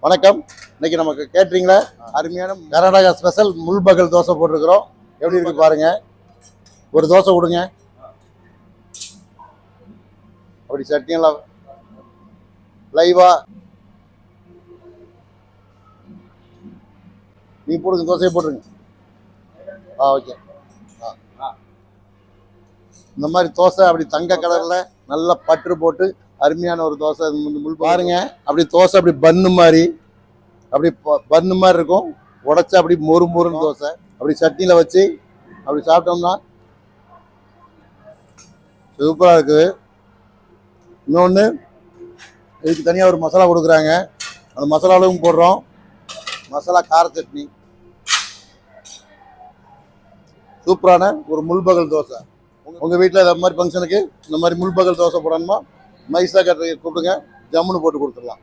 வணக்கம். இன்னைக்கு நமக்கு கேட்டரிங்ல அருமையான கர்நாடகா ஸ்பெஷல் முள்பகல் தோசை போட்டிருக்கிறோம். எப்படி இருக்கு பாருங்க. ஒரு தோசை கொடுங்க. அப்படி சட்னியெல்லாம் லைவா நீ போடுங்க, தோசையை போட்டுருங்க. ஓகே. இந்த மாதிரி தோசை அப்படி தங்க கலர்ல நல்லா பற்று போட்டு அருமையான ஒரு தோசை முள் பாருங்க. அப்படி தோசை அப்படி பன்னு மாதிரி அப்படி பன்னு மாதிரி இருக்கும். உடைச்சா அப்படி மொறு மொறுன்னு தோசை அப்படி சட்னியில வச்சு அப்படி சாப்பிட்டோம்னா சூப்பரா இருக்குது. இன்னொன்று இதுக்கு தனியாக ஒரு மசாலா கொடுக்குறாங்க. அந்த மசாலாவும் போடுறோம். மசாலா கார சட்னி சூப்பரான ஒரு முள்பகல் தோசை. உங்கள் வீட்டில் இந்த மாதிரி ஃபங்க்ஷனுக்கு இந்த மாதிரி முள்பகல் தோசை போடணுமா மைசா கட்டை கூப்பிடுங்க, ஜம்முன்னு போட்டு கொடுத்துடலாம்.